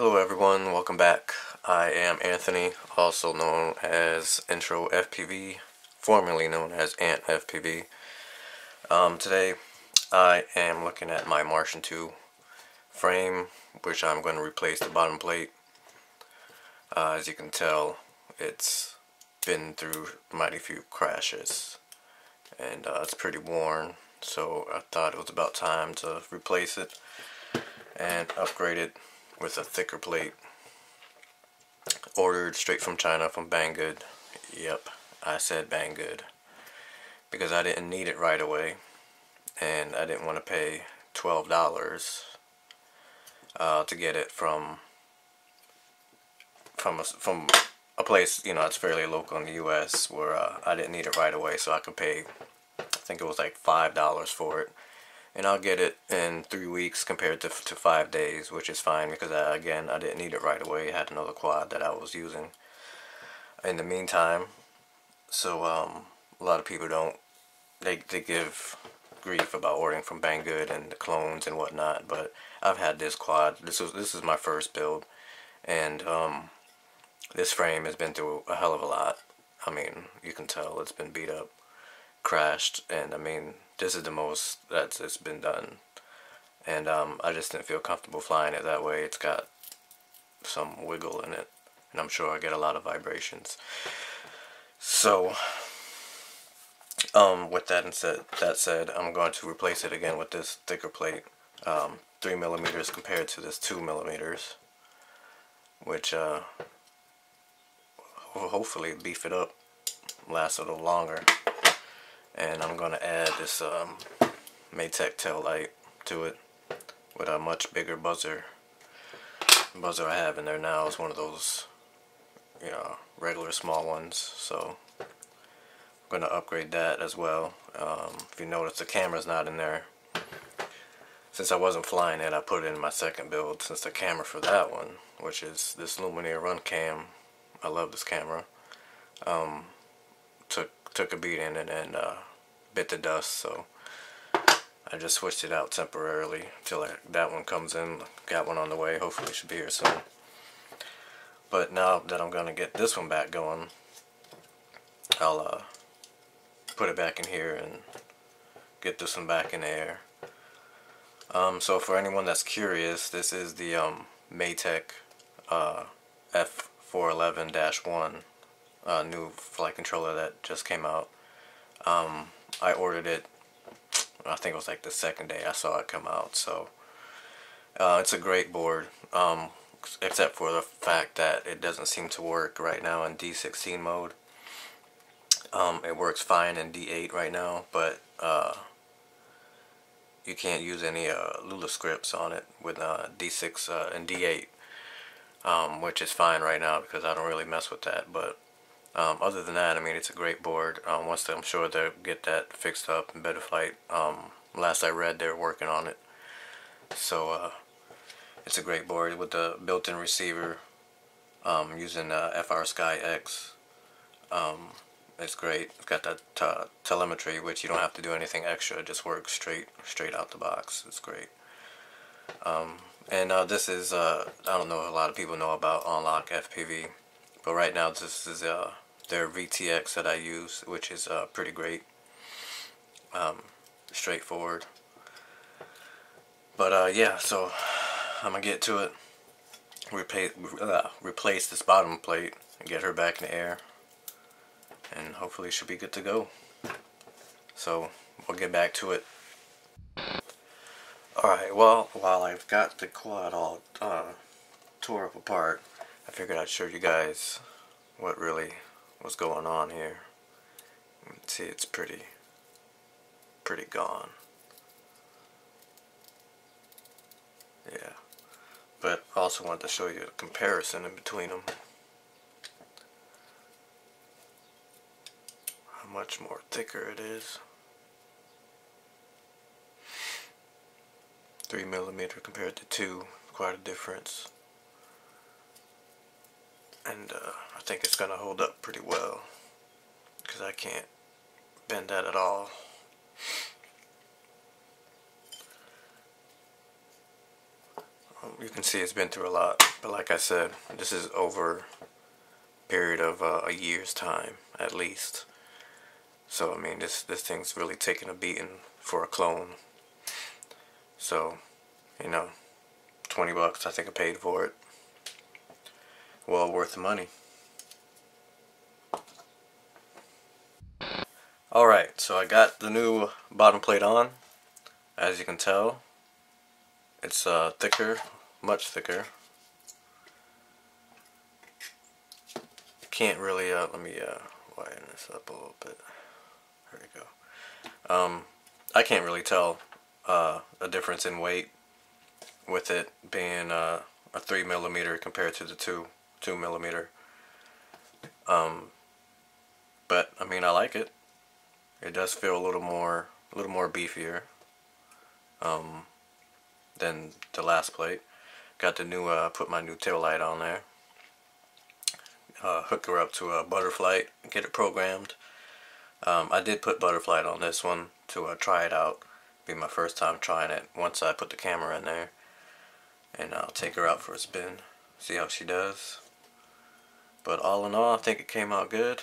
Hello everyone, welcome back. I am Anthony, also known as Intro FPV, formerly known as Ant FPV. Today I am looking at my Martian II frame, which I'm going to replace the bottom plate. As you can tell, it's been through mighty few crashes, and it's pretty worn, so I thought it was about time to replace it and upgrade it with a thicker plate. Ordered straight from China from Banggood. Yep, I said Banggood because I didn't need it right away, and I didn't want to pay $12 to get it from a place, you know, it's fairly local in the US, where I didn't need it right away, so I could pay, I think it was like $5 for it. And I'll get it in 3 weeks compared to 5 days, which is fine because, again, I didn't need it right away. I had another quad that I was using in the meantime. So a lot of people don't, they give grief about ordering from Banggood and the clones and whatnot. But I've had this quad. This is my first build, and this frame has been through a hell of a lot. I mean, you can tell it's been beat up, crashed, and I mean, this is the most that it's been done, and I just didn't feel comfortable flying it that way. It's got some wiggle in it, and I'm sure I get a lot of vibrations. So with that said, I'm going to replace it again with this thicker plate, 3mm compared to this 2mm, which will hopefully beef it up, last a little longer. And I'm going to add this Matek Taillight to it with a much bigger buzzer. The buzzer I have in there now is one of those, you know, regular small ones. So I'm going to upgrade that as well. If you notice, the camera's not in there. Since I wasn't flying it, I put it in my second build, since the camera for that one, which is this Lumineer Run Cam, I love this camera, took a beating and bit the dust, so I just switched it out temporarily until that one comes in. Got one on the way, hopefully it should be here soon. But now that I'm going to get this one back going, I'll put it back in here and get this one back in the air. So for anyone that's curious, this is the Matek F411-One new flight controller that just came out. I ordered it, I think it was like the second day I saw it come out, so it's a great board, except for the fact that it doesn't seem to work right now in D16 mode. It works fine in D8 right now, but you can't use any Lula scripts on it with D6 and D8, which is fine right now because I don't really mess with that. But other than that, I mean, it's a great board. Once I'm sure they'll get that fixed up in Butterflight. Last I read, they're working on it. So it's a great board with the built-in receiver, using FR Sky X. It's great. It's got that telemetry, which you don't have to do anything extra. It just works straight out the box. It's great. And this is, I don't know if a lot of people know about OnLockFPV, but right now this is their VTX that I use, which is pretty great, straightforward. But yeah, so I'm gonna get to it, replace this bottom plate and get her back in the air, and hopefully she'll be good to go. So we'll get back to it. Alright, well, while I've got the quad all tore up apart, I figured I'd show you guys what really was going on here. You can see it's pretty gone. Yeah, but I also wanted to show you a comparison in between them. How much more thicker it is. 3mm compared to 2, quite a difference. And I think it's gonna hold up pretty well because I can't bend that at all. you can see it's been through a lot. But like I said, this is over a period of a year's time at least. So I mean, this thing's really taking a beating for a clone. So, you know, 20 bucks I think I paid for it. Well worth the money. Alright, so I got the new bottom plate on. As you can tell, it's thicker, much thicker. Can't really, let me widen this up a little bit. There we go. I can't really tell a difference in weight with it being a 3mm compared to the 2mm. But I mean, I like it. It does feel a little more beefier than the last plate. Got the new put my new tail light on there. Hook her up to a Butterflight, get it programmed. I did put Butterflight on this one to try it out. Be my first time trying it once I put the camera in there. And I'll take her out for a spin, see how she does. But all in all, I think it came out good.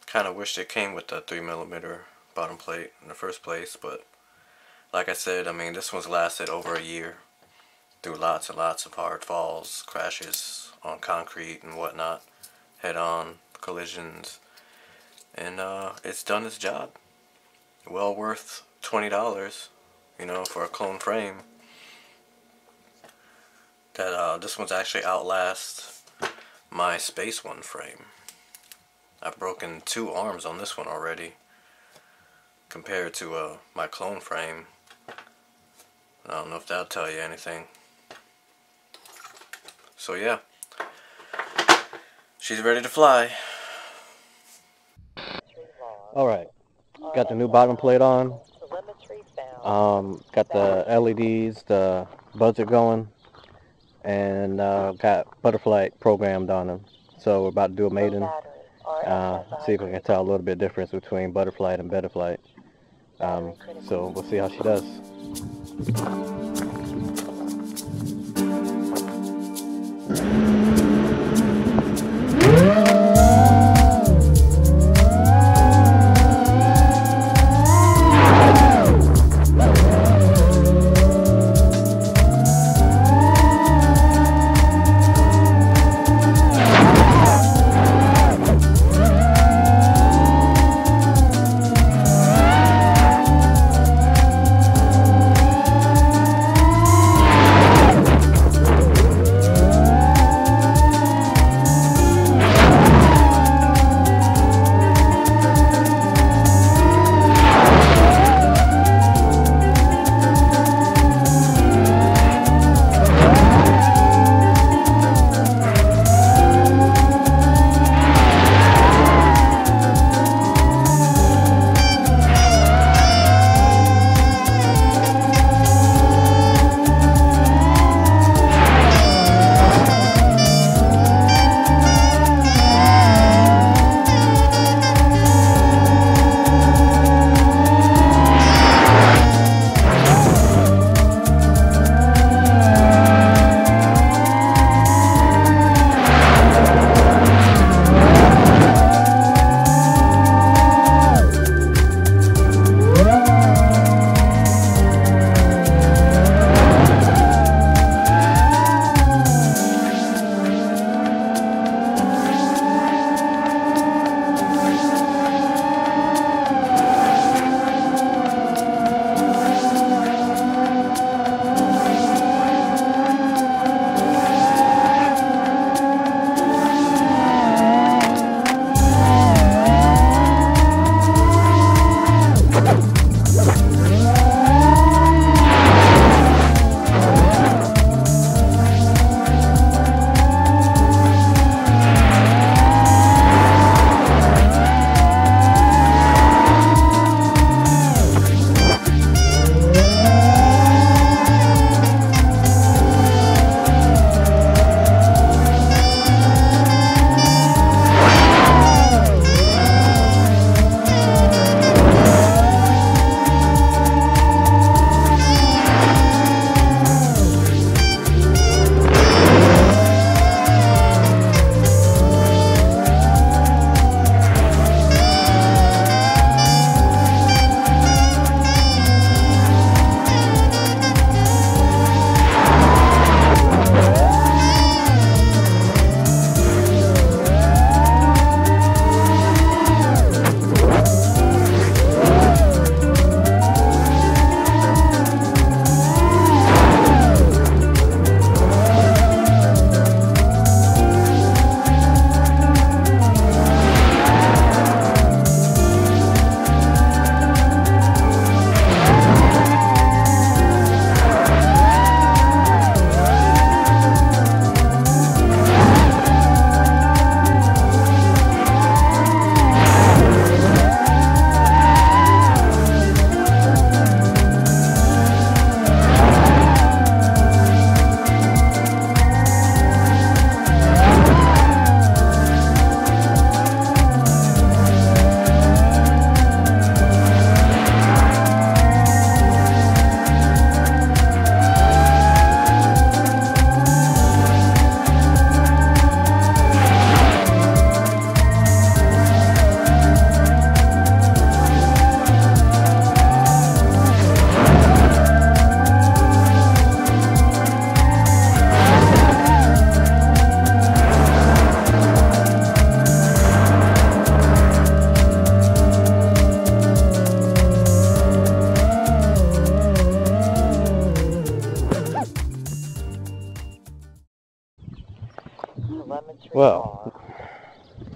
Kind of wished it came with the 3mm bottom plate in the first place, but like I said, I mean, this one's lasted over a year through lots and lots of hard falls, crashes on concrete and whatnot, head-on collisions, and it's done its job. Well worth $20, you know, for a clone frame. That this one's actually outlasts my Space One frame. I've broken 2 arms on this one already compared to my clone frame. I don't know if that'll tell you anything. So yeah, she's ready to fly. Alright, got the new bottom plate on. Got the LEDs, the buzzer going, and got Butterflight programmed on them. So we're about to do a maiden. See if we can tell a little bit difference between Butterflight and Betterflight. So we'll see how she does.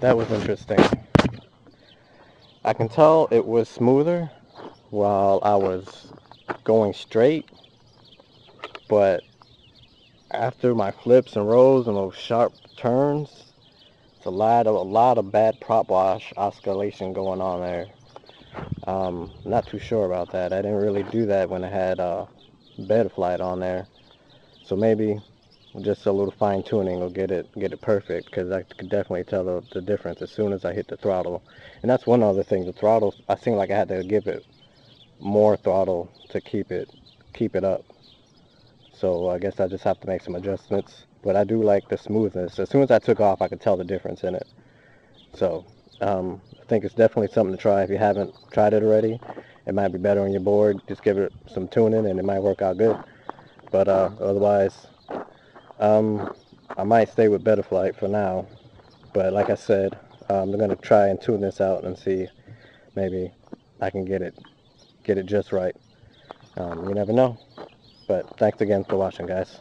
That was interesting. I can tell it was smoother while I was going straight, but after my flips and rolls and those sharp turns, it's a lot of bad prop wash oscillation going on there. Not too sure about that. I didn't really do that when I had Butterflight on there, so maybe just a little fine tuning will get it perfect, because I could definitely tell the difference as soon as I hit the throttle. And that's one other thing, the throttle, I seem like I had to give it more throttle to keep it up. So I guess I just have to make some adjustments, but I do like the smoothness. As soon as I took off, I could tell the difference in it. So I think it's definitely something to try. If you haven't tried it already, it might be better on your board. Just give it some tuning and it might work out good. But otherwise, I might stay with Butterflight for now. But like I said, I'm going to try and tune this out and see maybe I can get it just right. You never know. But thanks again for watching, guys.